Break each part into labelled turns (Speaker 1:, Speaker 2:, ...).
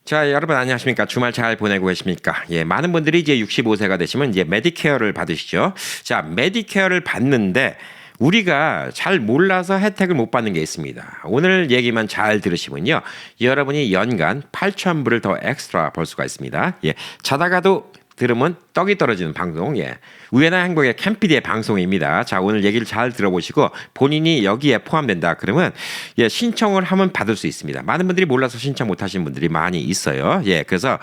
Speaker 1: 자, 여러분 안녕하십니까? 주말 잘 보내고 계십니까? 예, 많은 분들이 이제 65세가 되시면 이제 메디케어를 받으시죠. 자, 메디케어를 받는데 우리가 잘 몰라서 혜택을 못 받는 게 있습니다. 오늘 얘기만 잘 들으시면요. 여러분이 연간 8,000불을 더 엑스트라 벌 수가 있습니다. 예, 자다가도 들으면 떡이 떨어지는 방송, 예. 우연한 행복의 캠피디의 방송입니다. 자, 오늘 얘기를 잘 들어보시고 본인이 여기에 포함된다 그러면 예, 신청을 하면 받을 수 있습니다. 많은 분들이 몰라서 신청 못 하시는 분들이 많이 있어요. 예, 그래서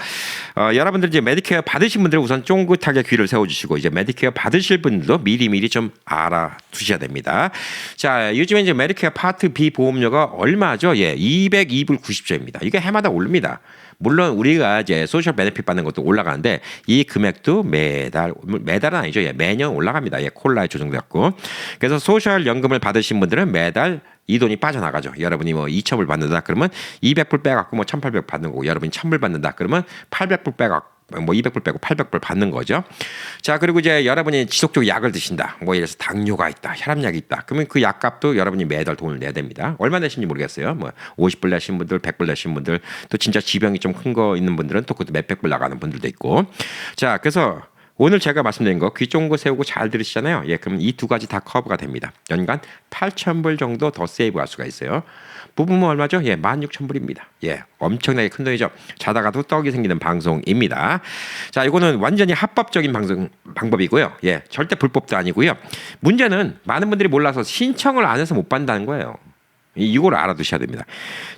Speaker 1: 여러분들 이제 메디케어 받으신 분들 우선 쫑긋하게 귀를 세워주시고 이제 메디케어 받으실 분들도 미리미리 좀 알아두셔야 됩니다. 자, 요즘에 이제 메디케어 파트 B 보험료가 얼마죠? 예, 202불 90조입니다. 이게 해마다 오릅니다. 물론 우리가 이제 소셜 베네핏 받는 것도 올라가는데 이 금액도 매달은 아니죠. 예, 매년 올라갑니다. 예, 콜라에 조정되었고. 그래서 소셜 연금을 받으신 분들은 매달 이 돈이 빠져나가죠. 여러분이 뭐 2,000불 받는다 그러면 200불 빼갖고 뭐 1,800 받는 거고 여러분이 1,000불 받는다 그러면 800불 빼갖고 뭐 200불 빼고 800불 받는 거죠. 자, 그리고 이제 여러분이 지속적으로 약을 드신다. 뭐 예를 들어서 당뇨가 있다, 혈압약이 있다. 그러면 그 약값도 여러분이 매달 돈을 내야 됩니다. 얼마 내신지 모르겠어요. 뭐 50불 내신 분들, 100불 내신 분들, 또 진짜 지병이 좀 큰 거 있는 분들은 또 그것도 몇백 불 나가는 분들도 있고. 자, 그래서 오늘 제가 말씀드린 거 귀 쫑긋 세우고 잘 들으시잖아요. 예, 그럼 이 두 가지 다 커버가 됩니다. 연간 8,000불 정도 더 세이브할 수가 있어요. 부분은 얼마죠? 예, 16,000불입니다. 예, 엄청나게 큰 돈이죠. 자다가도 떡이 생기는 방송입니다. 자, 이거는 완전히 합법적인 방법이고요. 예, 절대 불법도 아니고요. 문제는 많은 분들이 몰라서 신청을 안 해서 못 받는다는 거예요. 이걸 알아두셔야 됩니다.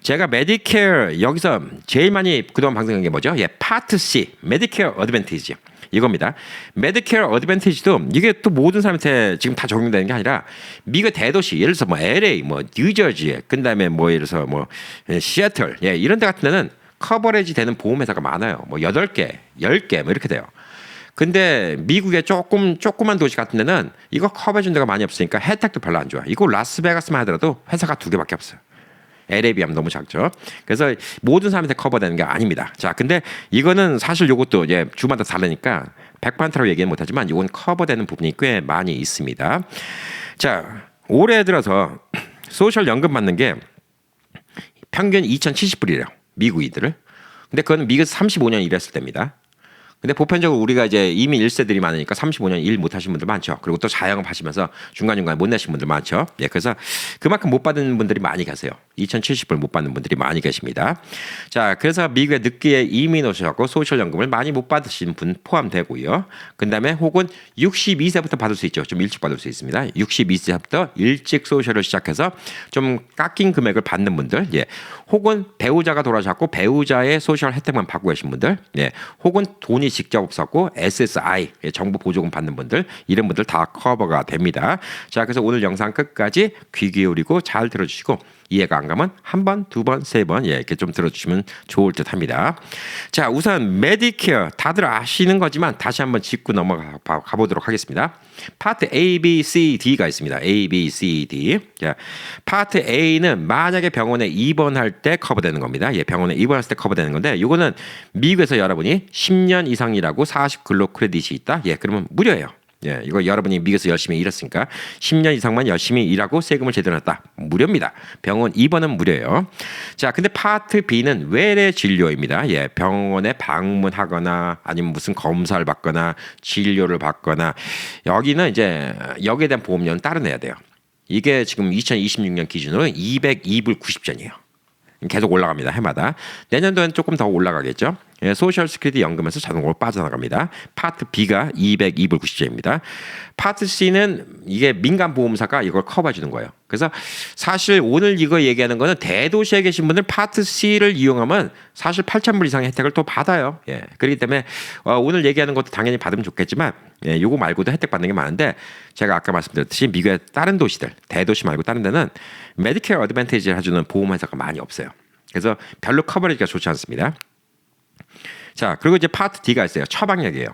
Speaker 1: 제가 메디케어 여기서 제일 많이 그동안 방송한 게 뭐죠? 예, 파트 C, 메디케어 어드밴티지. 이겁니다. 메디케어 어드밴티지도 이게 또 모든 사람한테 지금 다 적용되는 게 아니라 미국 대도시 예를 들어서 뭐 LA, 뭐 뉴저지, 그다음에 뭐 예를 들어서 뭐 시애틀, 예, 이런 데 같은 데는 커버리지 되는 보험회사가 많아요. 뭐 8개, 10개 뭐 이렇게 돼요. 근데 미국의 조그만 도시 같은 데는 이거 커버해준 데가 많이 없으니까 혜택도 별로 안 좋아. 이거 라스베가스만 하더라도 회사가 2개밖에 없어요. LA 비하면 너무 작죠. 그래서 모든 사람한테 커버되는 게 아닙니다. 자, 근데 이거는 사실 이것도 이제 주마다 다르니까 100%라고 얘기는 못하지만 이건 커버되는 부분이 꽤 많이 있습니다. 자, 올해 들어서 소셜 연금 받는 게 평균 2,070불이래요. 미국인들을. 근데 그건 미국에서 35년 일했을 때입니다. 근데 보편적으로 우리가 이제 이미 1세들이 많으니까 35년 일 못 하신 분들 많죠. 그리고 또 자영업 하시면서 중간중간에 못 내신 분들 많죠. 예, 그래서 그만큼 못 받는 분들이 많이 계세요. 2,070불 못 받는 분들이 많이 계십니다. 자, 그래서 미국에 늦게 이민 오셔서 소셜연금을 많이 못 받으신 분 포함되고요. 그 다음에 혹은 62세부터 받을 수 있죠. 좀 일찍 받을 수 있습니다. 62세부터 일찍 소셜을 시작해서 좀 깎인 금액을 받는 분들, 예, 혹은 배우자가 돌아가셨고 배우자의 소셜 혜택만 받고 계신 분들, 예, 혹은 돈이 직접 없었고 SSI 정부 보조금 받는 분들 이런 분들 다 커버가 됩니다. 자, 그래서 오늘 영상 끝까지 귀 기울이고 잘 들어주시고 이해가 안 가면 한 번, 두 번, 세 번 예, 이렇게 좀 들어주시면 좋을 듯합니다. 자, 우선 메디케어 다들 아시는 거지만 다시 한번 짚고 넘어가 보도록 하겠습니다. 파트 A, B, C, D가 있습니다. A, B, C, D. 자, 파트 A는 만약에 병원에 입원할 때 커버되는 겁니다. 예, 병원에 입원했을 때 커버되는 건데 이거는 미국에서 여러분이 10년 이상 일하고 40 근로 크레딧이 있다. 예, 그러면 무료예요. 예, 이거 여러분이 미국에서 열심히 일했으니까 10년 이상만 열심히 일하고 세금을 제대로 냈다. 무료입니다. 병원 입원은 무료예요. 자, 근데 파트 B는 외래 진료입니다. 예, 병원에 방문하거나 아니면 무슨 검사를 받거나 진료를 받거나 여기는 이제 여기에 대한 보험료는 따로 내야 돼요. 이게 지금 2026년 기준으로 202불 90전이에요. 계속 올라갑니다. 해마다. 내년도엔 조금 더 올라가겠죠. 예, 소셜 스큐리티 연금에서 자동으로 빠져나갑니다. 파트 B가 202불 90전입니다. 파트 C는 이게 민간 보험사가 이걸 커버해 주는 거예요. 그래서 사실 오늘 이거 얘기하는 거는 대도시에 계신 분들 파트 C를 이용하면 사실 8,000불 이상의 혜택을 또 받아요. 예, 그렇기 때문에 오늘 얘기하는 것도 당연히 받으면 좋겠지만 예, 요거 말고도 혜택 받는 게 많은데 제가 아까 말씀드렸듯이 미국의 다른 도시들, 대도시 말고 다른 데는 메디케어 어드밴티지를 해주는 보험회사가 많이 없어요. 그래서 별로 커버리지가 좋지 않습니다. 자, 그리고 이제 파트 D가 있어요. 처방약이에요.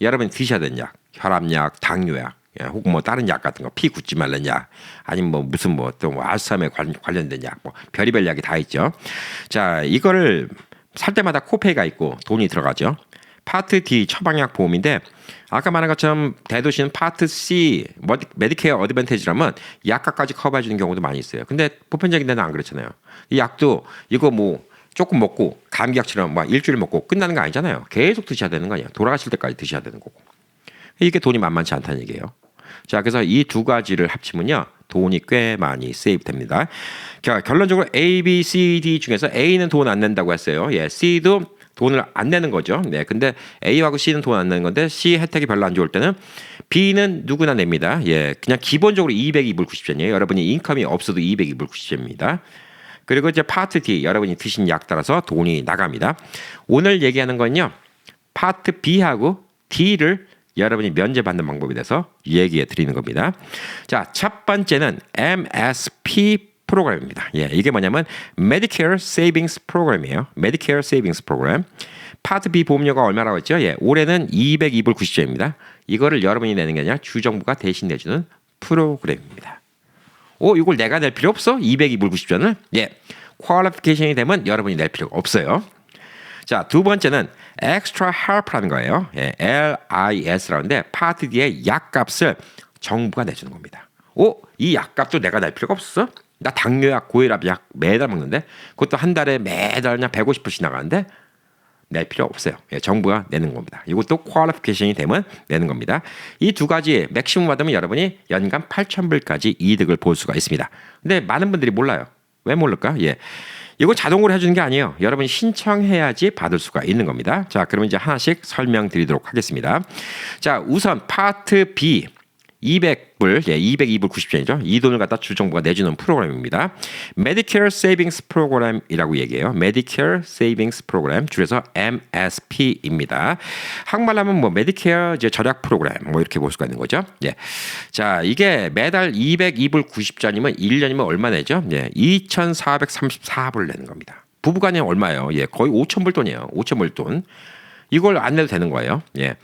Speaker 1: 여러분이 드셔야 되는 약, 혈압약, 당뇨약, 예, 혹은 뭐 다른 약 같은 거, 피 굳지 말는 약, 아니면 뭐 무슨 뭐 또 뭐 알츠하이머에 관련된 약, 뭐 별의별 약이 다 있죠. 자, 이거를 살 때마다 코페이가 있고 돈이 들어가죠. 파트 D 처방약 보험인데 아까 말한 것처럼 대도시는 파트 C 메디케어 어드밴티지라면 약값까지 커버해 주는 경우도 많이 있어요. 근데 보편적인 데는 안 그렇잖아요. 이 약도 이거 뭐 조금 먹고 감기약처럼 막 일주일 먹고 끝나는 거 아니잖아요. 계속 드셔야 되는 거 아니에요. 돌아가실 때까지 드셔야 되는 거고. 이게 돈이 만만치 않다는 얘기예요. 자, 그래서 이 두 가지를 합치면요. 돈이 꽤 많이 세이브 됩니다. 결론적으로 A, B, C, D 중에서 A는 돈 안 낸다고 했어요. 예, C도 돈을 안 내는 거죠. 네, 근데 A하고 C는 돈 안 내는 건데 C 혜택이 별로 안 좋을 때는 B는 누구나 냅니다. 예, 그냥 기본적으로 202불 90전이에요. 여러분이 인컴이 없어도 202불 90전입니다. 그리고 이제 파트 D, 여러분이 드신 약 따라서 돈이 나갑니다. 오늘 얘기하는 건요. 파트 B하고 D를 여러분이 면제받는 방법에 대해서 얘기해 드리는 겁니다. 자, 첫 번째는 MSP 프로그램입니다. 예, 이게 뭐냐면 Medicare Savings 프로그램이에요. Medicare Savings 프로그램. 파트 B 보험료가 얼마라고 했죠? 예, 올해는 202불 90전입니다. 이거를 여러분이 내는 게 아니라 주정부가 대신 내주는 프로그램입니다. 이걸 내가 낼 필요 없어? 202불 90전을? 예, 퀄리피케이션이 되면 여러분이 낼 필요가 없어요. 자, 두 번째는 Extra Help라는 거예요. 예, LIS라는데 파트 D의 약값을 정부가 내주는 겁니다. 이 약값도 내가 낼 필요가 없어? 나 당뇨약, 고혈압 약 매달 먹는데 그것도 한 달에 매달 그냥 150불씩 나가는데 낼 필요 없어요. 예, 정부가 내는 겁니다. 이것도 퀄리피케이션이 되면 내는 겁니다. 이 두 가지 맥시멈 받으면 여러분이 연간 8,000불까지 이득을 볼 수가 있습니다. 근데 많은 분들이 몰라요. 왜 모를까? 예. 이거 자동으로 해주는 게 아니에요. 여러분이 신청해야지 받을 수가 있는 겁니다. 자, 그러면 이제 하나씩 설명드리도록 하겠습니다. 자, 우선 파트 B 200불, 예, 202불 90전이죠. 이 돈을 갖다 주정부가 내주는 프로그램입니다. Medicare Savings 프로그램이라고 얘기해요. Medicare Savings 프로그램, 줄여서 MSP입니다. 한국말로 하면 뭐 Medicare 이제 절약 프로그램 뭐 이렇게 볼 수가 있는 거죠. 예. 자, 이게 매달 202불 90전이면 1년이면 얼마 내죠? 예, 2,434불 내는 겁니다. 부부간에 얼마예요? 예, 거의 5,000불 돈이에요. 5,000불 돈. 이걸 안 내도 되는 거예요. 예.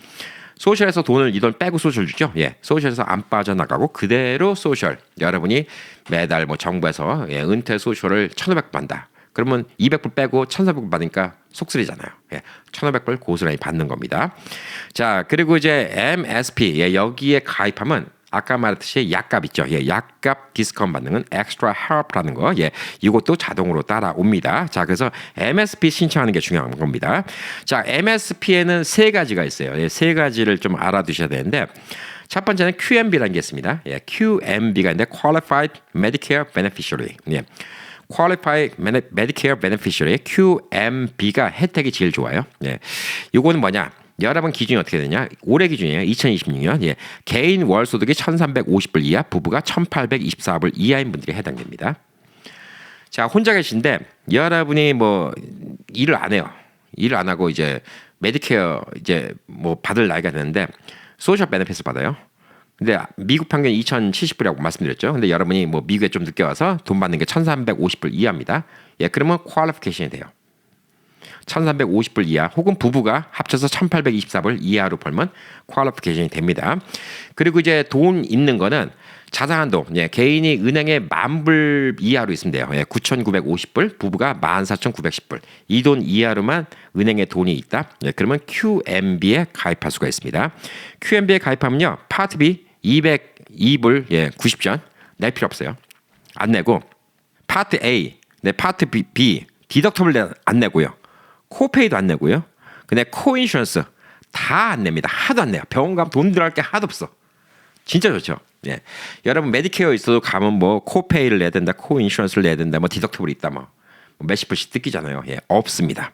Speaker 1: 소셜에서 이 돈 빼고 소셜 주죠. 예, 소셜에서 안 빠져나가고 그대로 소셜. 여러분이 매달 뭐 정부에서 예, 은퇴 소셜을 1,500불 받는다. 그러면 200불 빼고 1,400불 받으니까 속쓰리잖아요. 예, 1,500불 고스란히 받는 겁니다. 자, 그리고 이제 MSP 예, 여기에 가입하면 아까 말했듯이 약값 있죠. 예, 약값 디스카운트 받는 건 Extra Help라는 거. 예, 이것도 자동으로 따라옵니다. 자, 그래서 MSP 신청하는 게 중요한 겁니다. 자, MSP에는 세 가지가 있어요. 예, 세 가지를 좀 알아두셔야 되는데 첫 번째는 QMB라는 게 있습니다. 예, QMB가 있는데 Qualified Medicare Beneficiary. 예. Qualified Medicare Beneficiary QMB가 혜택이 제일 좋아요. 예. 이거는 뭐냐? 여러분 기준이 어떻게 되냐? 올해 기준이에요. 2026년. 예. 개인 월 소득이 1,350불 이하, 부부가 1,824불 이하인 분들이 해당됩니다. 자, 혼자 계신데 여러분이 뭐 일을 안 해요. 일을 안 하고 이제 메디케어 이제 뭐 받을 나이가 되는데 소셜 베네핏을 받아요. 근데 미국 평균 2,070불이라고 말씀드렸죠. 근데 여러분이 뭐 미국에 좀 늦게 와서 돈 받는 게 1,350불 이하입니다. 예, 그러면 퀄리피케이션이 돼요. 1,350불 이하 혹은 부부가 합쳐서 1,824불 이하로 벌면 퀄리피케이션이 됩니다. 그리고 이제 돈 있는 거는 자산한도 예, 개인이 은행에 10,000불 이하로 있으면 돼요. 예, 9,950불, 부부가 14,910불. 이 돈 이하로만 은행에 돈이 있다. 예, 그러면 QMB에 가입할 수가 있습니다. QMB에 가입하면요. 파트 B 202불 예, 90전 낼 필요 없어요. 안 내고 파트 A, 네, 파트 B 디덕터블 안 내고요. 코페이도 안 내고요. 근데 코인슈런스 다 안 냅니다. 하도 안 내요. 병원 가면 돈 들어갈 게 하도 없어. 진짜 좋죠. 예. 여러분 메디케어 있어도 가면 뭐 코페이를 내야 된다, 코인슈런스를 내야 된다, 뭐 디덕터블이 있다, 뭐 몇십 불씩 뜯기잖아요. 예, 없습니다.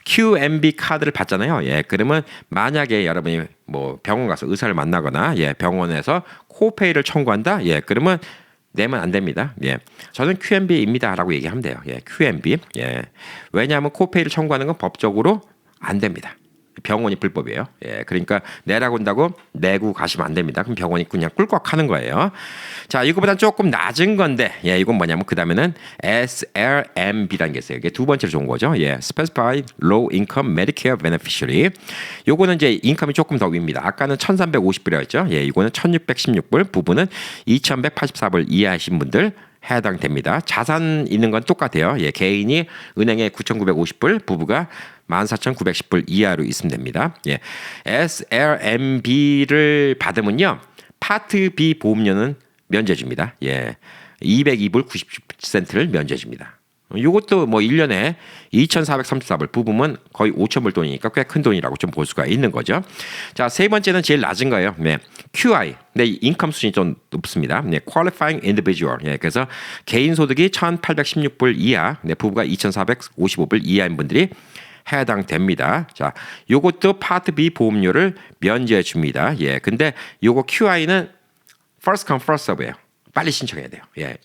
Speaker 1: QMB 카드를 받잖아요. 예, 그러면 만약에 여러분이 뭐 병원 가서 의사를 만나거나 예, 병원에서 코페이를 청구한다. 예, 그러면 내면 안 됩니다. 예. 저는 QMB입니다라고 얘기하면 돼요. 예. QMB. 예. 왜냐하면 코페이를 청구하는 건 법적으로 안 됩니다. 병원이 불법이에요. 예. 그러니까 내라고 한다고 내고 가시면 안 됩니다. 그럼 병원이 그냥 꿀꺽 하는 거예요. 자, 이거보단 조금 낮은 건데, 예, 이건 뭐냐면 그 다음에는 SRMB라는 게 있어요. 이게 두 번째로 좋은 거죠. 예. Specified Low Income Medicare Beneficiary. 요거는 이제 인컴이 조금 더 위입니다. 아까는 1,350불이었죠. 예, 이거는 1,616불, 부부는 2,184불 이하이신 분들 해당됩니다. 자산 있는 건 똑같아요. 예, 개인이 은행에 9,950불, 부부가 14,910불 이하로 있으면 됩니다. 예, SRMB를 받으면요, 파트 B 보험료는 면제줍니다. 예, 202불 90센트를 면제줍니다. 요것도 뭐 1년에 2,434불 부부면 거의 5,000불 돈이니까 꽤 큰 돈이라고 좀 볼 수가 있는 거죠. 자, 세 번째는 제일 낮은 거예요. 네. QI. 네, 인컴 수준이 좀 높습니다. 네, Qualifying Individual. 예, 그래서 개인 소득이 1,816불 이하, 네, 부부가 2,455불 이하인 분들이 해당됩니다. 자, 요것도 파트 B 보험료를 면제해 줍니다. 예, 근데 요거 QI는 first come first serve예요. 빨리 신청해야 돼요. 예,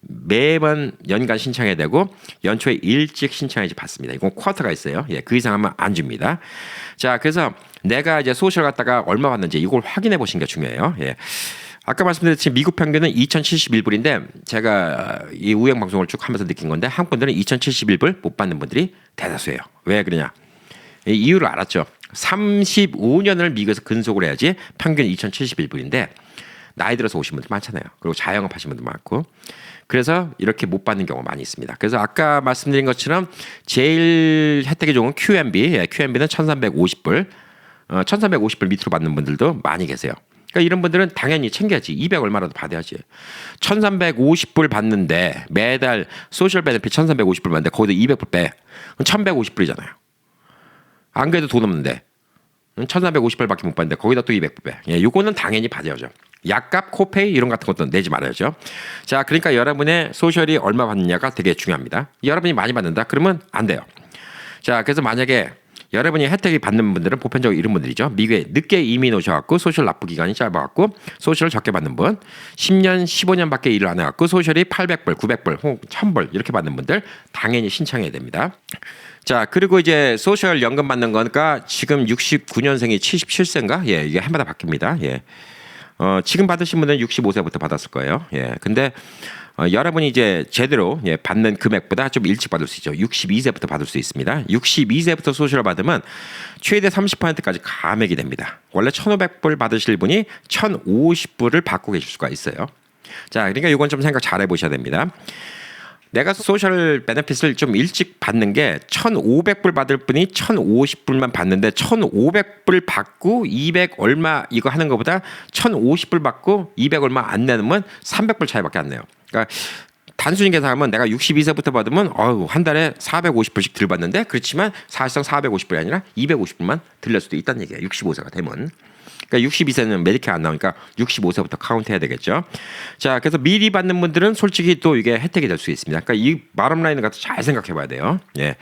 Speaker 1: 매번 연간 신청해야 되고 연초에 일찍 신청해야지 받습니다. 이건 쿼터가 있어요. 예, 그 이상 하면 안 줍니다. 자, 그래서 내가 이제 소셜 갖다가 얼마 받는지 이걸 확인해 보시는 게 중요해요. 예. 아까 말씀드렸듯이 미국 평균은 2,071불인데 제가 이 우영 방송을 쭉 하면서 느낀 건데 한국 분들은 2,071불 못 받는 분들이 대다수예요. 왜 그러냐? 이 이유를 알았죠. 35년을 미국에서 근속을 해야지 평균 2,071불인데 나이 들어서 오신 분들 많잖아요. 그리고 자영업 하신 분들 많고. 그래서 이렇게 못 받는 경우가 많이 있습니다. 그래서 아까 말씀드린 것처럼 제일 혜택이 좋은 QMB, 예, QMB는 1,350불, 1,350불 밑으로 받는 분들도 많이 계세요. 그러니까 이런 분들은 당연히 챙겨야지. 200 얼마라도 받아야지. 1,350불 받는데 매달 소셜 베네핏 1,350불 받는데 거기다 200불 빼. 그럼 1,150불이잖아요. 안 그래도 돈 없는데 1,450불밖에 못 받는데 거기다 또 200불 빼. 예, 요거는 당연히 받아야죠. 약값, 코페이 이런 같은 것도 내지 말아야죠. 자, 그러니까 여러분의 소셜이 얼마 받느냐가 되게 중요합니다. 여러분이 많이 받는다? 그러면 안 돼요. 자, 그래서 만약에 여러분이 혜택이 받는 분들은 보편적으로 이런 분들이죠. 미국에 늦게 이민 오셔갖고 소셜 납부 기간이 짧아갖고 소셜을 적게 받는 분, 10년, 15년밖에 일을 안 해갖고 소셜이 800불, 900불, 혹은 1000불 이렇게 받는 분들 당연히 신청해야 됩니다. 자, 그리고 이제 소셜 연금 받는 거니까 지금 69년생이 77세인가? 예, 이게 해마다 바뀝니다. 예. 지금 받으신 분들은 65세부터 받았을 거예요. 예. 근데 여러분이 이제 제대로 예, 받는 금액보다 좀 일찍 받을 수 있죠. 62세부터 받을 수 있습니다. 62세부터 소셜을 받으면 최대 30%까지 감액이 됩니다. 원래 1,500불 받으실 분이 1,050불을 받고 계실 수가 있어요. 자, 그러니까 이건 좀 생각 잘 해보셔야 됩니다. 내가 소셜 베네핏을 좀 일찍 받는 게 1,500불 받을 분이 1,050불만 받는데 1,500불 받고 200 얼마 이거 하는 것보다 1,050불 받고 200 얼마 안 내면 300불 차이밖에 안 내요. 그러니까 단순히 계산하면 내가 62세부터 받으면 한 달에 450불씩 들 받는데 그렇지만 사실상 450불이 아니라 250불만 들릴 수도 있다는 얘기예요. 65세가 되면. 그러니까 62세는 메디케어 안 나오니까 65세부터 카운트 해야 되겠죠. 자, 그래서 미리 받는 분들은 솔직히 또 이게 혜택이 될 수 있습니다. 그러니까 이 마름 라인을 갖다 잘 생각해 봐야 돼요. 예.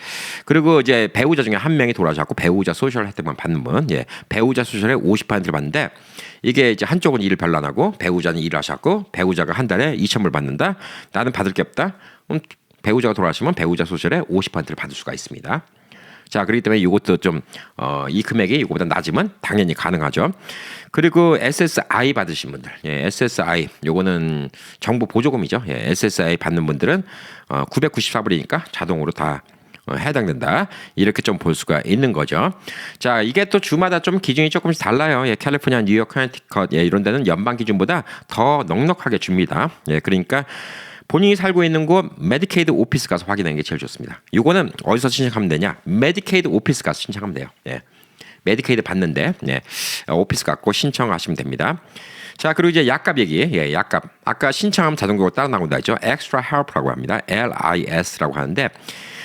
Speaker 1: 그리고 이제 배우자 중에 한 명이 돌아가셨고 배우자 소셜 혜택만 받는 분, 예. 배우자 소셜의 50%를 받는데 이게 이제 한쪽은 일을 별로 안 하고 배우자는 일을 하셨고 배우자가 한 달에 2,000불 받는다. 나는 받을 게 없다. 그럼 배우자가 돌아가시면 배우자 소셜의 50%를 받을 수가 있습니다. 자, 그렇기 때문에 이것도 좀 이 금액이 이거보다 낮으면 당연히 가능하죠. 그리고 SSI 받으신 분들, 예, SSI 요거는 정부 보조금이죠. 예, SSI 받는 분들은 994불이니까 자동으로 다 해당된다. 이렇게 좀 볼 수가 있는 거죠. 자, 이게 또 주마다 좀 기준이 조금씩 달라요. 예, 캘리포니아, 뉴욕, 커네티컷 예, 이런 데는 연방 기준보다 더 넉넉하게 줍니다. 예, 그러니까 본인이 살고 있는 곳 메디케이드 오피스 가서 확인하는 게 제일 좋습니다. 이거는 어디서 신청하면 되냐? 메디케이드 오피스 가서 신청하면 돼요. 예. 메디케이드 받는데 예. 오피스 갖고 신청하시면 됩니다. 자, 그리고 이제 약값 얘기. 예, 약값. 아까 신청하면 자동적으로 따라 나온다 했죠. Extra Help라고 합니다. LIS라고 하는데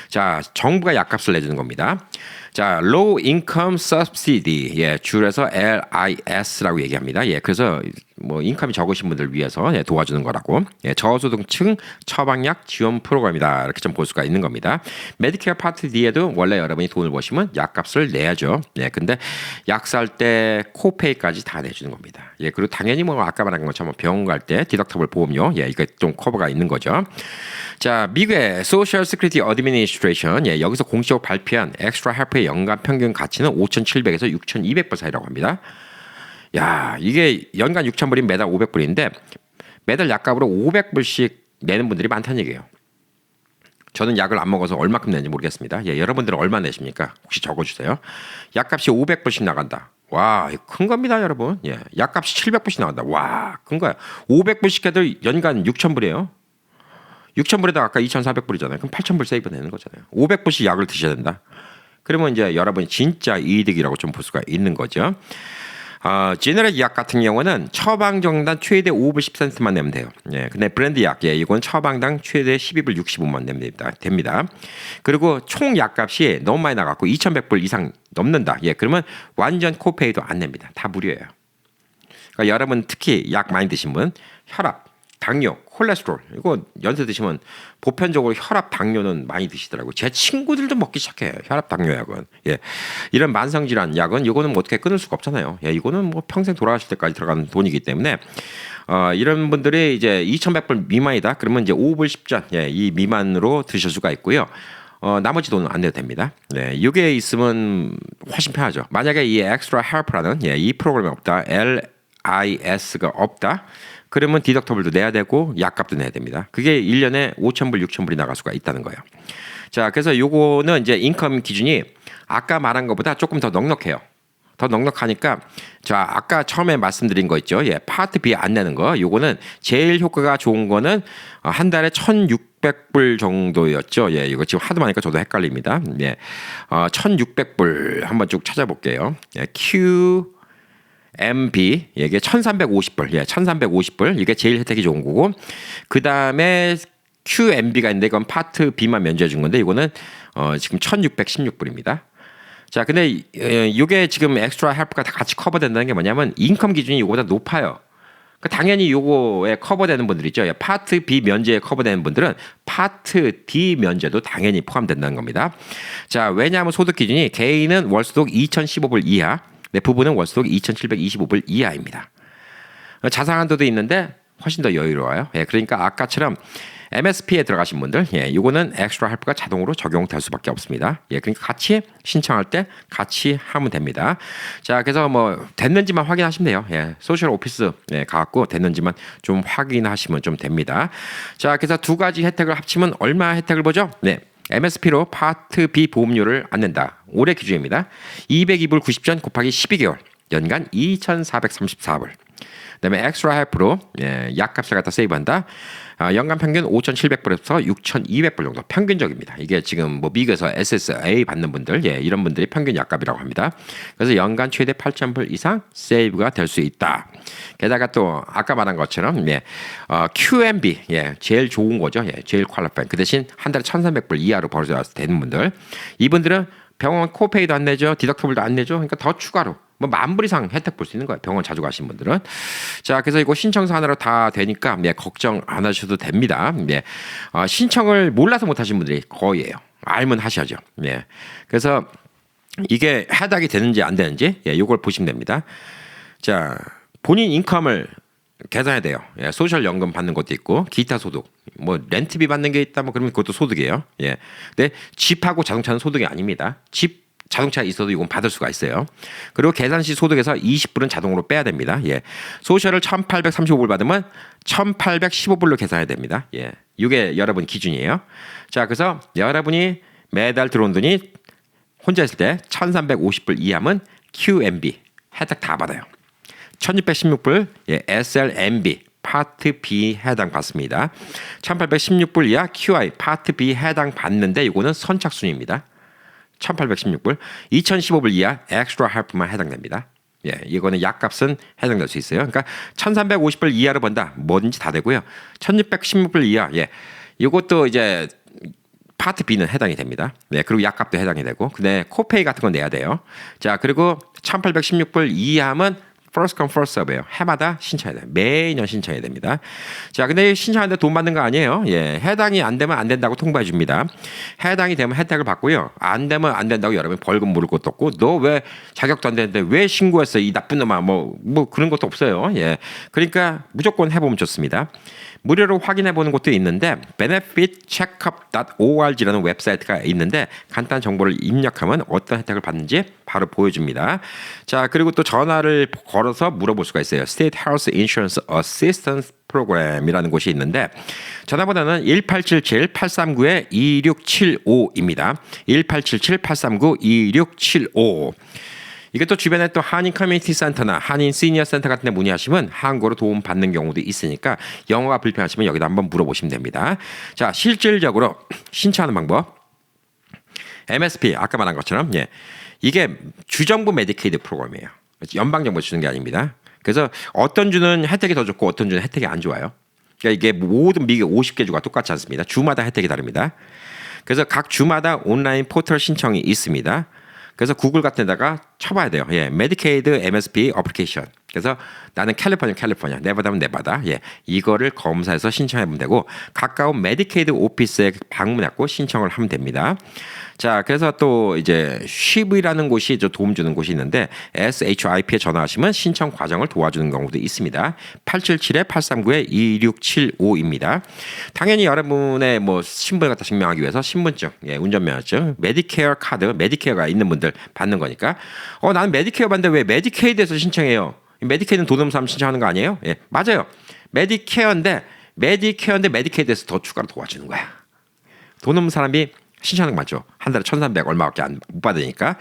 Speaker 1: 자, 정부가 약값을 내주는 겁니다. 자, Low Income Subsidy, 예, 줄여서 LIS라고 얘기합니다. 예, 그래서 뭐 인컴이 적으신 분들 위해서 예, 도와주는 거라고. 예, 저소득층 처방약 지원 프로그램이다. 이렇게 좀 볼 수가 있는 겁니다. 메디케어 파트 D에도 원래 여러분이 돈을 버시면 약값을 내야죠. 예, 근데 약 살 때 코페이까지 다 내주는 겁니다. 예, 그리고 당연히 뭐 아까 말한 것처럼 병원 갈 때 디덕터블 보험료, 예, 이거 좀 커버가 있는 거죠. 자, 미국의 Social Security Administration, 예, 여기서 공식적으로 발표한 엑스트라 헬프의 연간 평균 가치는 5,700에서 6,200불 사이라고 합니다. 야, 이게 연간 6,000불이면 매달 500불인데 매달 약값으로 500불씩 내는 분들이 많다는 얘기예요. 저는 약을 안 먹어서 얼마큼 내는지 모르겠습니다. 예, 여러분들은 얼마 내십니까? 혹시 적어주세요. 약값이 500불씩 나간다. 와, 큰 겁니다, 여러분. 예, 약값이 700불씩 나간다. 와, 큰 거야. 500불씩 해도 연간 6,000불이에요. 6,000불에다가 아까 2,400불이잖아요. 그럼 8,000불 세이브 되는 거잖아요. 500불씩 약을 드셔야 된다. 그러면 이제 여러분이 진짜 이득이라고 좀 볼 수가 있는 거죠. 제너럴 약 같은 경우는 처방정당 최대 5불 10센트만 내면 돼요. 예, 근데 브랜드 약, 예, 이건 처방당 최대 12불 65만 내면 됩니다. 그리고 총 약값이 너무 많이 나갔고 2,100불 이상 넘는다. 예, 그러면 완전 코페이도 안 냅니다. 다 무료예요. 그러니까 여러분 특히 약 많이 드신 분, 혈압, 당뇨, 콜레스테롤 이거 연세 드시면 보편적으로 혈압, 당뇨는 많이 드시더라고요. 제 친구들도 먹기 시작해요. 혈압, 당뇨 약은. 예. 이런 만성 질환 약은 이거는 뭐 어떻게 끊을 수가 없잖아요. 예, 이거는 뭐 평생 돌아가실 때까지 들어가는 돈이기 때문에 이런 분들이 이제 2,100불 미만이다. 그러면 이제 5불 10전 예, 이 미만으로 드실 수가 있고요. 나머지 돈은 안 내도 됩니다. 네, 이게 있으면 훨씬 편하죠. 만약에 이 엑스트라 헬프라는 예, 이 프로그램이 없다. LIS가 없다. 그러면 디덕터블도 내야 되고 약값도 내야 됩니다. 그게 1년에 5,000불, 6,000불이 나갈 수가 있다는 거예요. 자, 그래서 요거는 이제 인컴 기준이 아까 말한 것보다 조금 더 넉넉해요. 더 넉넉하니까 자, 아까 처음에 말씀드린 거 있죠. 예, 파트 B 안 내는 거. 요거는 제일 효과가 좋은 거는 한 달에 1,600불 정도였죠. 예, 이거 지금 하도 많으니까 저도 헷갈립니다. 예. 1,600불 한번 쭉 찾아볼게요. 예, MB 이게 1,350불, 예, 1,350불 이게 제일 혜택이 좋은 거고 그 다음에 QMB가 있는데 이건 파트 B만 면제해 준 건데 이거는 지금 1,616불입니다. 자, 근데 이게 지금 엑스트라 헬프가 다 같이 커버된다는 게 뭐냐면 인컴 기준이 이거보다 높아요. 그러니까 당연히 요거에 커버되는 분들 있죠. 예, 파트 B 면제에 커버되는 분들은 파트 D 면제도 당연히 포함된다는 겁니다. 자, 왜냐하면 소득 기준이 개인은 월소득 2,015불 이하, 네, 부부는 월소득 2,725불 이하입니다. 자산 한도도 있는데 훨씬 더 여유로워요. 예, 그러니까 아까처럼 MSP에 들어가신 분들, 예, 이거는 엑스트라 헬프가 자동으로 적용될 수밖에 없습니다. 예, 그러니까 같이 신청할 때 같이 하면 됩니다. 자, 그래서 뭐 됐는지만 확인하시면 돼요. 예, 소셜 오피스 예, 가갖고 됐는지만 좀 확인하시면 좀 됩니다. 자, 그래서 두 가지 혜택을 합치면 얼마 혜택을 보죠? 네. MSP로 파트 B 보험료를 안 낸다. 올해 기준입니다. 202불 90전 곱하기 12개월. 연간 2,434불. 그다음에 엑스트라 헬프로 예, 약값을 갖다 세이브한다. 연간 평균 5,700불에서 6,200불 정도 평균적입니다. 이게 지금 뭐 미국에서 SSA 받는 분들, 예, 이런 분들이 평균 약값이라고 합니다. 그래서 연간 최대 8,000불 이상 세이브가 될 수 있다. 게다가 또 아까 말한 것처럼 예, QMB, 예, 제일 좋은 거죠. 예, 제일 퀄리파인. 그 대신 한 달에 1,300불 이하로 벌어져야 되는 분들, 이분들은 병원 코페이도 안 내죠, 디덕터블도 안 내죠. 그러니까 더 추가로 뭐 10,000불 이상 혜택 볼 수 있는 거예요. 병원 자주 가신 분들은. 자, 그래서 이거 신청서 하나로 다 되니까 예, 걱정 안 하셔도 됩니다. 예. 신청을 몰라서 못 하신 분들이 거의예요. 알면 하셔야죠. 예. 그래서 이게 해당이 되는지 안 되는지 예, 이걸 보시면 됩니다. 자, 본인 인컴을 계산해야 돼요. 예, 소셜 연금 받는 것도 있고 기타 소득, 뭐 렌트비 받는 게 있다, 뭐 그러면 그것도 소득이에요. 예. 근데 집하고 자동차는 소득이 아닙니다. 집 자동차 있어도 이건 받을 수가 있어요. 그리고 계산 시 소득에서 20불은 자동으로 빼야 됩니다. 예. 소셜을 1,835불 받으면 1,815불로 계산해야 됩니다. 예. 이게 여러분 기준이에요. 자, 그래서 여러분이 매달 들어온 돈이 혼자 있을 때 1,350불 이하면 QMB 혜택 다 받아요. 1,616불 예, SLMB 파트 B 해당 받습니다. 1,816불 이하 QI 파트 B 해당 받는데 이거는 선착순입니다. 1,816불, 2,015불 이하 엑스트라 헬프만 해당됩니다. 예, 이거는 약값은 해당될 수 있어요. 그러니까 1,350불 이하로 번다. 뭐든지 다 되고요. 1,616불 이하, 예, 이것도 이제 파트 B는 해당이 됩니다. 네, 그리고 약값도 해당이 되고, 근데 코페이 같은 건 내야 돼요. 자, 그리고 1,816불 이하면 first come first serve예요. 해마다 신청해야 돼요. 매년 신청해야 됩니다. 자, 근데 신청하는데 돈 받는 거 아니에요. 예, 해당이 안 되면 안 된다고 통보해 줍니다. 해당이 되면 혜택을 받고요. 안 되면 안 된다고 여러분 벌금 물을 것도 없고, 너 왜 자격도 안 되는데 왜 신고했어? 이 나쁜 놈아. 뭐 그런 것도 없어요. 예, 그러니까 무조건 해보면 좋습니다. 무료로 확인해 보는 것도 있는데 benefitcheckup.org라는 웹사이트가 있는데 간단한 정보를 입력하면 어떤 혜택을 받는지 바로 보여줍니다. 자, 그리고 또 전화를 걸어서 물어볼 수가 있어요. State Health Insurance Assistance 프로그램이라는 곳이 있는데 전화번호는 1877-839-2675입니다. 1877-839-2675. 이게 또 주변에 또 한인 커뮤니티 센터나 한인 시니어 센터 같은 데 문의하시면 한국어로 도움 받는 경우도 있으니까 영어가 불편하시면 여기다 한번 물어보시면 됩니다. 자, 실질적으로 신청하는 방법. MSP 아까 말한 것처럼 예. 이게 주정부 메디케이드 프로그램이에요. 연방정부 주는 게 아닙니다. 그래서 어떤 주는 혜택이 더 좋고 어떤 주는 혜택이 안 좋아요. 그러니까 이게 모든 미국 50개 주가 똑같지 않습니다. 주마다 혜택이 다릅니다. 그래서 각 주마다 온라인 포털 신청이 있습니다. 그래서 구글 같은 데다가 쳐봐야 돼요. 예, 메디케이드 MSP 어플리케이션. 그래서 나는 캘리포니아, 네바다면 네바다. 예, 이거를 검사해서 신청해보면 되고 가까운 메디케이드 오피스에 방문하고 신청을 하면 됩니다. 자, 그래서 또 이제 SHIP이라는 곳이 도움 주는 곳이 있는데 SHIP에 전화하시면 신청 과정을 도와주는 경우도 있습니다. 877-839-2675입니다. 당연히 여러분의 뭐 신분을 갖다 증명하기 위해서 신분증, 예, 운전면허증, 메디케어 카드, 메디케어가 있는 분들 받는 거니까 나는 메디케어 받는데 왜 메디케이드에서 신청해요? 메디케이드는 돈 없는 사람 신청하는 거 아니에요? 예, 맞아요. 메디케어인데 메디케이드에서 더 추가로 도와주는 거야. 돈 없는 사람이 신청하는 거 맞죠? 한 달에 1,300 얼마밖에 못 받으니까.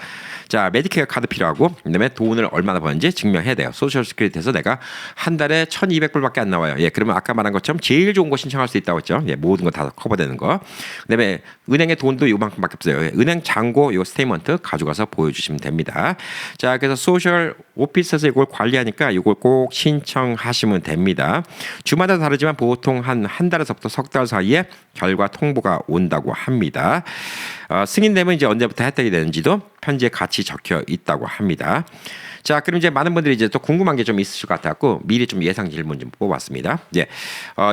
Speaker 1: 자, 메디케어 카드 필요하고 그다음에 돈을 얼마나 버는지 증명해야 돼요. 소셜 시큐리티에서 내가 한 달에 1,200불밖에 안 나와요. 예, 그러면 아까 말한 것처럼 제일 좋은 거 신청할 수 있다고 했죠. 예, 모든 거 다 커버되는 거. 그다음에 은행에 돈도 요만큼밖에 없어요. 예, 은행 잔고 요 스테이먼트 가져가서 보여주시면 됩니다. 자, 그래서 소셜 오피스에서 이걸 관리하니까 이걸 꼭 신청하시면 됩니다. 주마다 다르지만 보통 한 달에서부터 석 달 사이에 결과 통보가 온다고 합니다. 승인되면 이제 언제부터 혜택이 되는지도 편지에 같이 적혀 있다고 합니다. 자, 그럼 이제 많은 분들이 이제 또 궁금한 게 좀 있으실 것 같아갖고 미리 좀 예상 질문 좀 뽑았습니다. 예,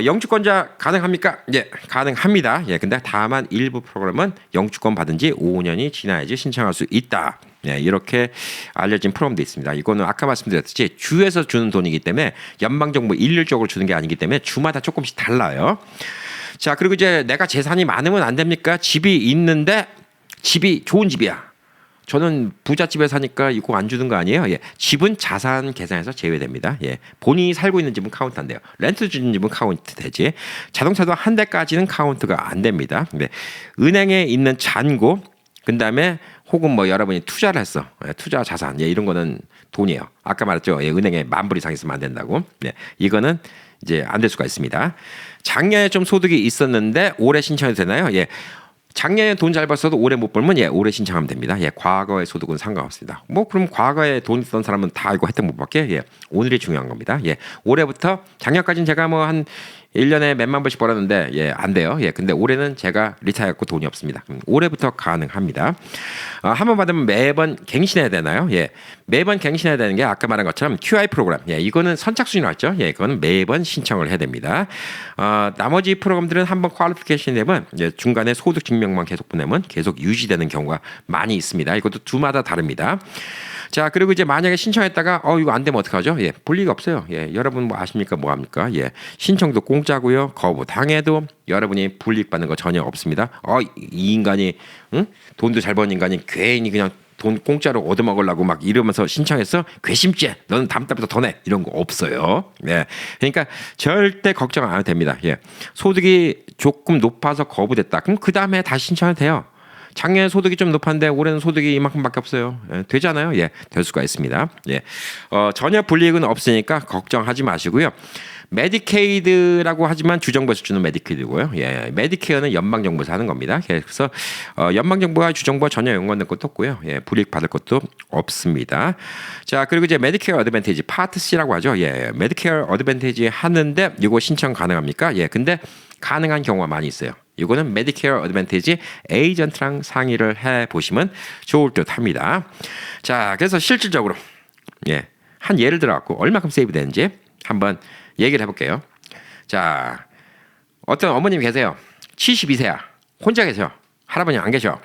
Speaker 1: 영주권자 가능합니까? 예, 가능합니다. 예, 근데 다만 일부 프로그램은 영주권 받은 지 5년이 지나야지 신청할 수 있다. 예, 이렇게 알려진 프로그램도 있습니다. 이거는 아까 말씀드렸듯이 주에서 주는 돈이기 때문에 연방정부 일률적으로 주는 게 아니기 때문에 주마다 조금씩 달라요. 자, 그리고 이제 내가 재산이 많으면 안 됩니까? 집이 있는데 집이 좋은 집이야. 저는 부잣집에 사니까 이거 안 주는 거 아니에요? 예, 집은 자산 계산에서 제외됩니다. 예, 본인이 살고 있는 집은 카운트 안 돼요. 렌트 주는 집은 카운트 되지. 자동차도 한 대까지는 카운트가 안 됩니다. 근데 은행에 있는 잔고, 그다음에 혹은 뭐 여러분이 투자를 했어. 예, 투자 자산, 예, 이런 거는 돈이에요. 아까 말했죠. 예, 은행에 10,000불 이상 있으면 안 된다고. 예, 이거는 이제 안 될 수가 있습니다. 작년에 좀 소득이 있었는데 올해 신청해도 되나요? 예. 작년에 돈 잘 벌어도 올해 못 벌면 예, 올해 신청하면 됩니다. 예, 과거의 소득은 상관없습니다. 뭐 그럼 과거에 돈 있던 사람은 다 이거 혜택 못 받게? 예, 오늘이 중요한 겁니다. 예, 올해부터 작년까지는 제가 뭐 한 1년에 몇만 불씩 벌었는데 예, 안 돼요. 예, 근데 올해는 제가 리타이어했고 돈이 없습니다. 올해부터 가능합니다. 한 번 받으면 매번 갱신해야 되나요? 예, 매번 갱신해야 되는 게 아까 말한 것처럼 QI 프로그램. 예, 이거는 선착순이 나왔죠. 예, 그거는 매번 신청을 해야 됩니다. 나머지 프로그램들은 한번 퀄리피케이션 되면 예, 중간에 소득 증명만 계속 보내면 계속 유지되는 경우가 많이 있습니다. 이것도 주마다 다릅니다. 자, 그리고 이제 만약에 신청했다가 이거 안 되면 어떡하죠? 예, 볼 리가 없어요. 예, 여러분 뭐 아십니까? 뭐 합니까? 예, 신청도 공짜고요. 거부 당해도 여러분이 불이익 받는 거 전혀 없습니다. 이 인간이 돈도 잘 버는 인간이 괜히 그냥 돈 공짜로 얻어먹으려고 막 이러면서 신청했어? 괘씸죄. 너는 다음 달부터 더 내. 이런 거 없어요. 예, 그러니까 절대 걱정 안 해도 됩니다. 예, 소득이 조금 높아서 거부됐다. 그럼 그 다음에 다시 신청해도 돼요. 작년에 소득이 좀 높았는데 올해는 소득이 이만큼밖에 없어요. 예, 되잖아요. 예, 될 수가 있습니다. 예, 전혀 불이익은 없으니까 걱정하지 마시고요. 메디케이드라고 하지만 주정부에서 주는 메디케이드고요. 예, 메디케어는 연방정부에서 하는 겁니다. 예, 그래서 연방정부와 주정부와 전혀 연관된 것도 없고요. 예, 불이익 받을 것도 없습니다. 자, 그리고 이제 메디케어 어드밴티지 파트 C라고 하죠. 예, 메디케어 어드밴티지 하는데 이거 신청 가능합니까? 예, 근데 가능한 경우가 많이 있어요. 이거는 메디케어 어드밴티지 에이전트랑 상의를 해보시면 좋을 듯 합니다. 자, 그래서 실질적으로 예, 한 예를 들어갖고 얼마큼 세이브 되는지 한번 얘기를 해볼게요. 자, 어떤 어머님 계세요. 72세야. 혼자 계셔. 할아버지 안 계셔.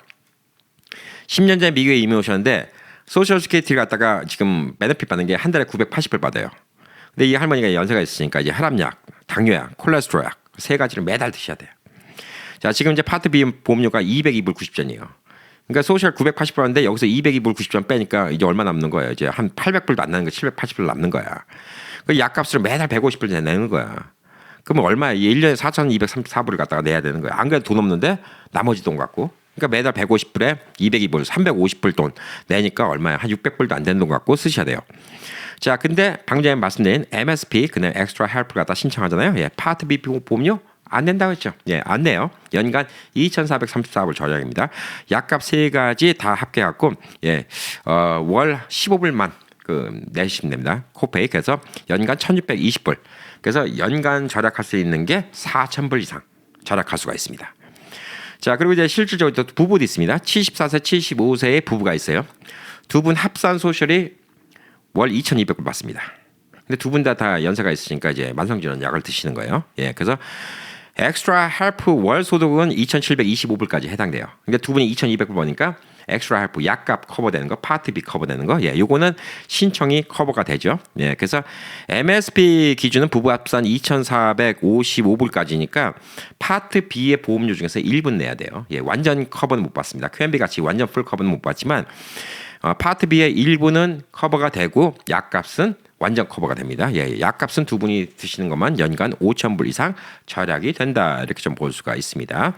Speaker 1: 10년 전에 미국에 이민 오셨는데 소셜 시큐리티를 갖다가 지금 베네핏 받는 게 한 달에 980불 받아요. 근데 이 할머니가 연세가 있으니까 이제 혈압약, 당뇨약, 콜레스테롤약 세 가지를 매달 드셔야 돼요. 자, 지금 이제 파트 B 보험료가 202불 90전이에요. 그러니까 소셜 980불 하는데 여기서 202불 90전 빼니까 이제 얼마 남는 거예요? 이제 한 800불도 안 나는 거 780불 남는 거야. 그 약값으로 매달 150불 내는 거야. 그러면 얼마야? 1년에 4,234불을 갖다가 내야 되는 거야. 안 그래도 돈 없는데 나머지 돈 갖고. 그러니까 매달 150불에 202불, 350불 돈 내니까 얼마야? 한 600불도 안 되는 돈 갖고 쓰셔야 돼요. 자, 근데 방금 전에 말씀드린 MSP, 그냥 엑스트라 헬프를 갖다 신청하잖아요. 예, 파트 B 보험료 안 낸다고 했죠. 예, 안 내요. 연간 2,434불 저렴입니다. 약값 세 가지 다 합계해갖고 예, 월 15불만 내시면 됩니다. 코페이. 그래서 연간 1,620불. 그래서 연간 절약할 수 있는 게 4,000불 이상 절약할 수가 있습니다. 자, 그리고 이제 실질적으로 또 부부도 있습니다. 74세, 75세의 부부가 있어요. 두 분 합산 소셜이 월 2,200불 받습니다. 근데 두 분 다 연세가 있으니까 이제 만성질환 약을 드시는 거예요. 예, 그래서 엑스트라 헬프 월 소득은 2,725불까지 해당돼요. 근데 두 분이 2,200불 버니까 엑스트라 헬프 약값 커버되는 거, 파트 B 커버되는 거, 예, 요거는 신청이 커버가 되죠. 예, 그래서 MSP 기준은 부부 합산 2,455불까지니까 파트 B의 보험료 중에서 1분 내야 돼요. 예, 완전 커버는 못 받습니다. Q&B 같이 완전 풀 커버는 못 받지만 파트 B의 1분은 커버가 되고 약값은 완전 커버가 됩니다. 예, 약값은 두 분이 드시는 것만 연간 5,000불 이상 절약이 된다. 이렇게 좀 볼 수가 있습니다.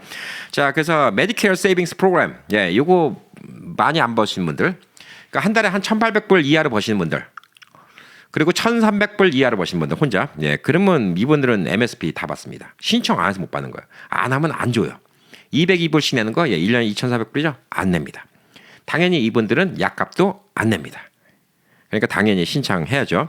Speaker 1: 자, 그래서 메디케어 세이빙스 프로그램. 예, 요거 많이 안 버시는 분들. 그러니까 한 달에 한 1,800불 이하로 버시는 분들. 그리고 1,300불 이하로 버시는 분들 혼자. 예, 그러면 이분들은 MSP 다 받습니다. 신청 안 해서 못 받는 거예요. 안 하면 안 줘요. 202불씩 내는 거, 예, 1년에 2,400불이죠? 안 냅니다. 당연히 이분들은 약값도 안 냅니다. 그러니까 당연히 신청해야죠.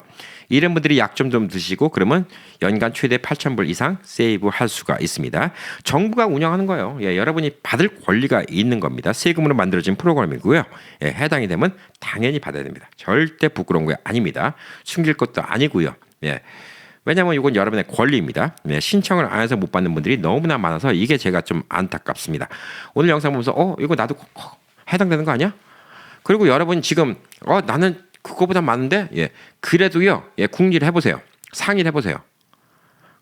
Speaker 1: 이런 분들이 약 좀 드시고 그러면 연간 최대 8,000불 이상 세이브 할 수가 있습니다. 정부가 운영하는 거예요. 예, 여러분이 받을 권리가 있는 겁니다. 세금으로 만들어진 프로그램이고요. 예, 해당이 되면 당연히 받아야 됩니다. 절대 부끄러운 거 아닙니다. 숨길 것도 아니고요. 예. 왜냐하면 이건 여러분의 권리입니다. 네, 신청을 안 해서 못 받는 분들이 너무나 많아서 이게 제가 좀 안타깝습니다. 오늘 영상 보면서 이거 나도 해당되는 거 아니야? 그리고 여러분 지금 나는 그거보다 많은데, 예, 그래도요, 예, 궁리를 해보세요. 상의를 해보세요.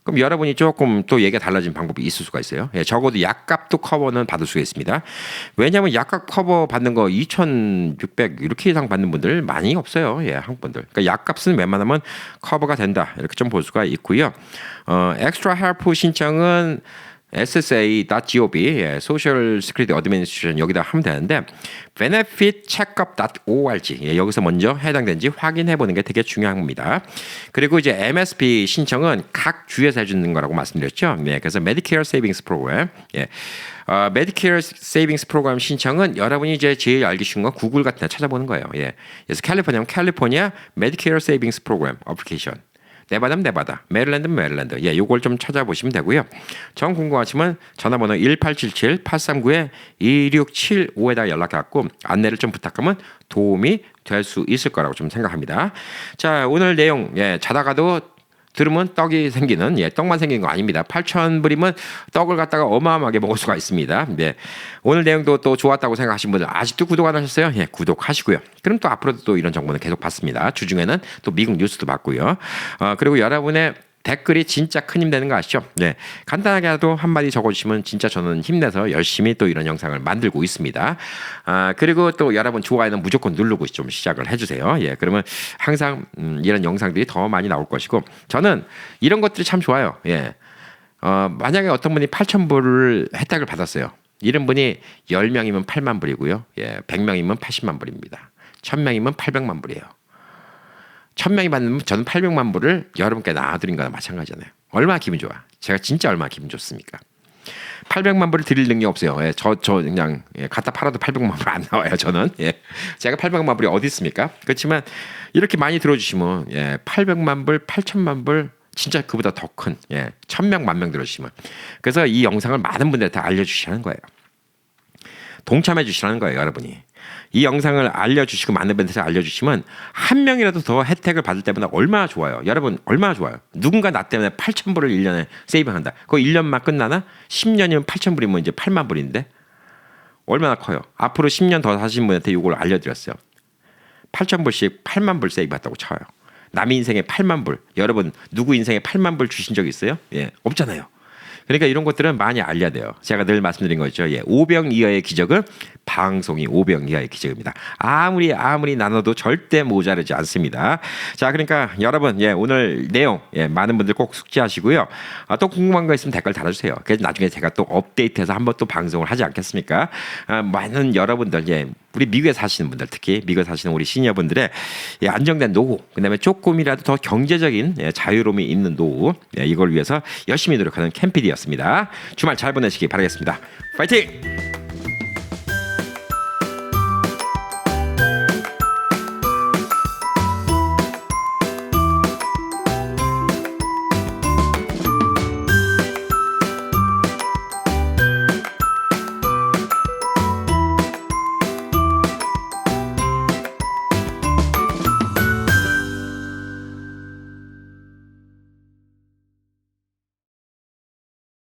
Speaker 1: 그럼 여러분이 조금 또 얘기가 달라진 방법이 있을 수가 있어요. 예, 적어도 약값도 커버는 받을 수가 있습니다. 왜냐하면 약값 커버 받는 거 2,600 이렇게 이상 받는 분들 많이 없어요. 예, 한국 분들. 그러니까 약값은 웬만하면 커버가 된다. 이렇게 좀 볼 수가 있고요. 엑스트라 헬프 신청은 ssa.gov, 예, 소셜 시큐리티 어드미니스트레이션 여기다 하면 되는데 benefitcheckup.org, 예, 여기서 먼저 해당된지 확인해 보는 게 되게 중요합니다. 그리고 이제 MSP 신청은 각 주에서 해주는 거라고 말씀드렸죠. 네, 그래서 Medicare Savings Program, 예, Medicare Savings Program 신청은 여러분이 이제 제일 알기 쉬운 건 구글 같은 데 찾아보는 거예요. 예, 그래서 캘리포니아면 캘리포니아 Medicare Savings Program Application. 네바다면 네바다, 메릴랜드면 메릴랜드. 예, 요걸 좀 찾아보시면 되고요. 정 궁금하시면 전화번호 1877-839-2675에다 연락해갖고 안내를 좀 부탁하면 도움이 될 수 있을 거라고 좀 생각합니다. 자, 오늘 내용, 예, 자다가도 들으면 떡이 생기는, 예, 떡만 생기는 거 아닙니다. 8,000불이면 떡을 갖다가 어마어마하게 먹을 수가 있습니다. 네. 오늘 내용도 또 좋았다고 생각하신 분들 아직도 구독 안 하셨어요? 예, 구독하시고요. 그럼 또 앞으로도 또 이런 정보는 계속 받습니다. 주중에는 또 미국 뉴스도 받고요. 그리고 여러분의 댓글이 진짜 큰 힘 되는 거 아시죠? 네. 간단하게라도 한마디 적어주시면 진짜 저는 힘내서 열심히 또 이런 영상을 만들고 있습니다. 그리고 또 여러분 좋아요는 무조건 누르고 좀 시작을 해주세요. 예. 그러면 항상 이런 영상들이 더 많이 나올 것이고 저는 이런 것들이 참 좋아요. 예. 만약에 어떤 분이 8,000불을 혜택을 받았어요. 이런 분이 10명이면 8만 불이고요. 예. 100명이면 80만 불입니다. 1,000명이면 800만 불이에요. 1,000명이 받는 저는 800만 불을 여러분께 나눠드린 거나 마찬가지잖아요. 얼마나 기분 좋아. 제가 진짜 얼마나 기분 좋습니까? 800만 불을 드릴 능력 없어요. 예, 저 그냥 갖다 팔아도 800만 불 안 나와요. 저는. 예, 제가 800만 불이 어디 있습니까? 그렇지만 이렇게 많이 들어주시면 800만 불, 8,000만 불 진짜 그보다 더 큰 1,000명, 10,000명 들어주시면 그래서 이 영상을 많은 분들한테 알려주시라는 거예요. 동참해 주시라는 거예요, 여러분이. 이 영상을 알려주시고 많은 분들한테 알려주시면 한 명이라도 더 혜택을 받을 때마다 얼마나 좋아요. 여러분 얼마나 좋아요. 누군가 나 때문에 8,000불을 1년에 세이브한다. 그거 1년만 끝나나? 10년이면 8,000불이면 이제 8만 불인데 얼마나 커요. 앞으로 10년 더 사신 분한테 이걸 알려드렸어요. 8,000불씩 8만 불 세이브했다고 쳐요. 남의 인생에 8만 불. 여러분 누구 인생에 8만 불 주신 적 있어요? 예, 없잖아요. 그러니까 이런 것들은 많이 알려야 돼요. 제가 늘 말씀드린 거죠. 예, 5병 이하의 기적은 방송이 5병 이하의 기적입니다. 아무리 나눠도 절대 모자르지 않습니다. 자, 그러니까 여러분, 오늘 내용 많은 분들 꼭 숙지하시고요. 또 궁금한 거 있으면 댓글 달아주세요. 그래서 나중에 제가 또 업데이트해서 한번 또 방송을 하지 않겠습니까? 많은 여러분들, 우리 미국에 사시는 분들, 특히 미국에 사시는 우리 시니어분들의 안정된 노후, 그다음에 조금이라도 더 경제적인 자유로움이 있는 노후, 이걸 위해서 열심히 노력하는 캠피디였습니다. 주말 잘 보내시기 바라겠습니다. 파이팅!